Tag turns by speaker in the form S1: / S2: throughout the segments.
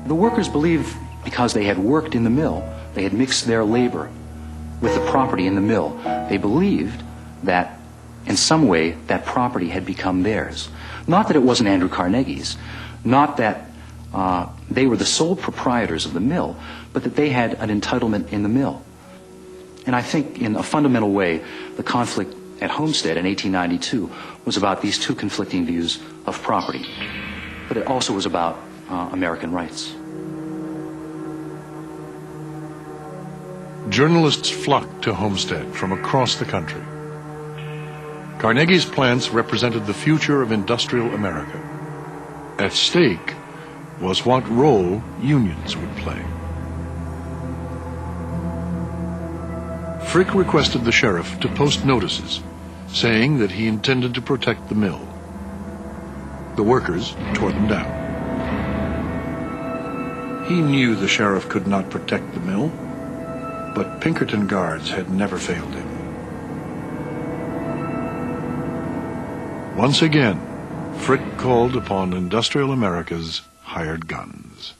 S1: The workers believed because they had worked in the mill, they had mixed their labor with the property in the mill, they believed that in some way that property had become theirs. Not that it wasn't Andrew Carnegie's, not that they were the sole proprietors of the mill, but that they had an entitlement in the mill. And I think in a fundamental way, the conflict at Homestead in 1892 was about these two conflicting views of property. But it also was about American rights.
S2: Journalists flocked to Homestead from across the country. Carnegie's plants represented the future of industrial America. At stake was what role unions would play. Frick requested the sheriff to post notices saying that he intended to protect the mill. The workers tore them down. He knew the sheriff could not protect the mill, but Pinkerton guards had never failed him. Once again, Frick called upon industrial America's hired guns.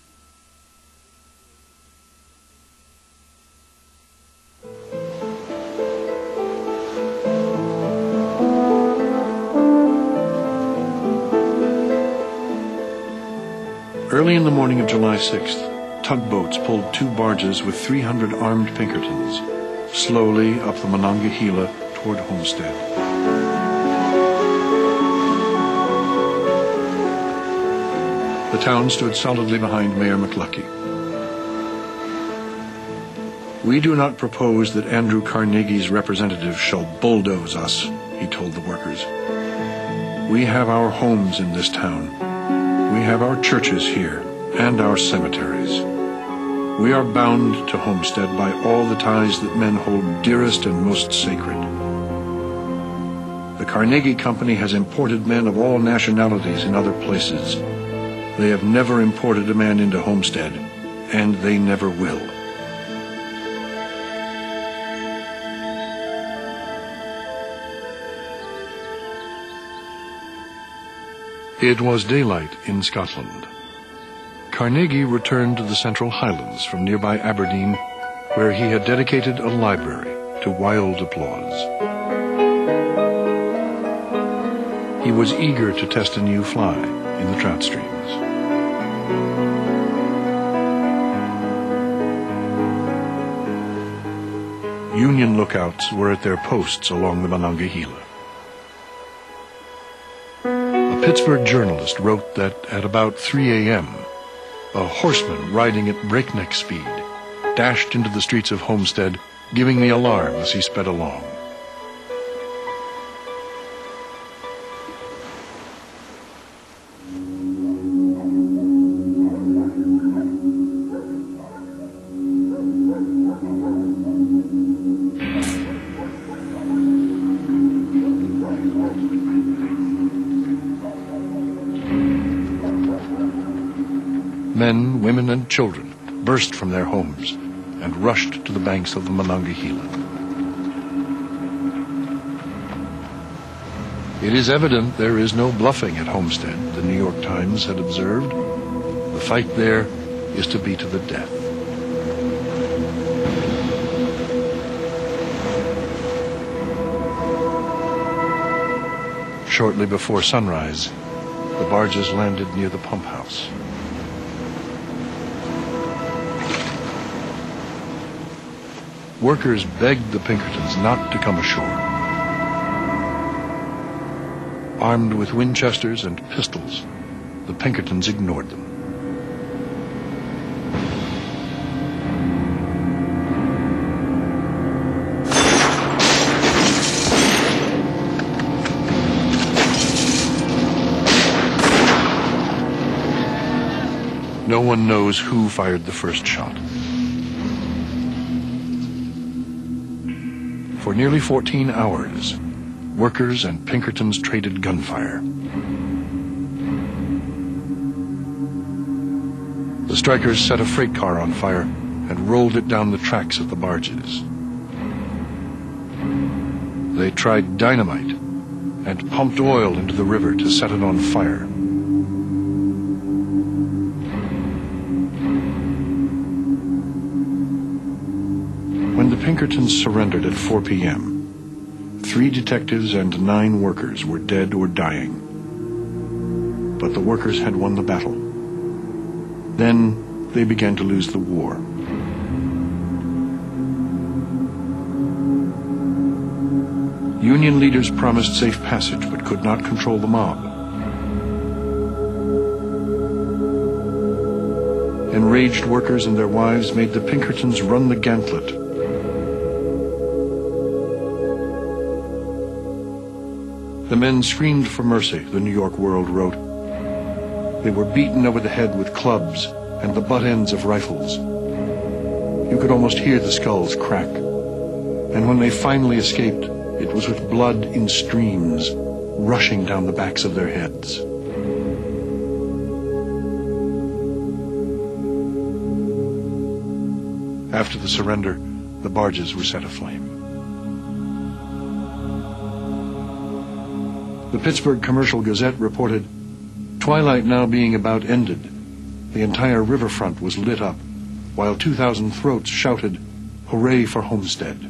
S2: Early in the morning of July 6th, tugboats pulled two barges with 300 armed Pinkertons slowly up the Monongahela toward Homestead. The town stood solidly behind Mayor McLuckie. "We do not propose that Andrew Carnegie's representatives shall bulldoze us," he told the workers. "We have our homes in this town. We have our churches here and our cemeteries. We are bound to Homestead by all the ties that men hold dearest and most sacred. The Carnegie Company has imported men of all nationalities in other places. They have never imported a man into Homestead, and they never will." It was daylight in Scotland. Carnegie returned to the Central Highlands from nearby Aberdeen, where he had dedicated a library to wild applause. He was eager to test a new fly in the trout streams. Union lookouts were at their posts along the Monongahela. A Pittsburgh journalist wrote that at about 3 a.m., a horseman riding at breakneck speed dashed into the streets of Homestead, giving the alarm as he sped along. Men, women, and children burst from their homes and rushed to the banks of the Monongahela. "It is evident there is no bluffing at Homestead," the New York Times had observed. "The fight there is to be to the death." Shortly before sunrise, the barges landed near the pump house. Workers begged the Pinkertons not to come ashore. Armed with Winchesters and pistols, the Pinkertons ignored them. No one knows who fired the first shot. For nearly 14 hours, workers and Pinkertons traded gunfire. The strikers set a freight car on fire and rolled it down the tracks of the barges. They tried dynamite and pumped oil into the river to set it on fire. Pinkertons surrendered at 4 p.m. 3 detectives and 9 workers were dead or dying. But the workers had won the battle. Then they began to lose the war. Union leaders promised safe passage but could not control the mob. Enraged workers and their wives made the Pinkertons run the gauntlet. The men screamed for mercy, the New York World wrote. They were beaten over the head with clubs and the butt ends of rifles. You could almost hear the skulls crack. And when they finally escaped, it was with blood in streams rushing down the backs of their heads. After the surrender, the barges were set aflame. The Pittsburgh Commercial Gazette reported, twilight now being about ended, the entire riverfront was lit up, while 2,000 throats shouted, "Hooray for Homestead."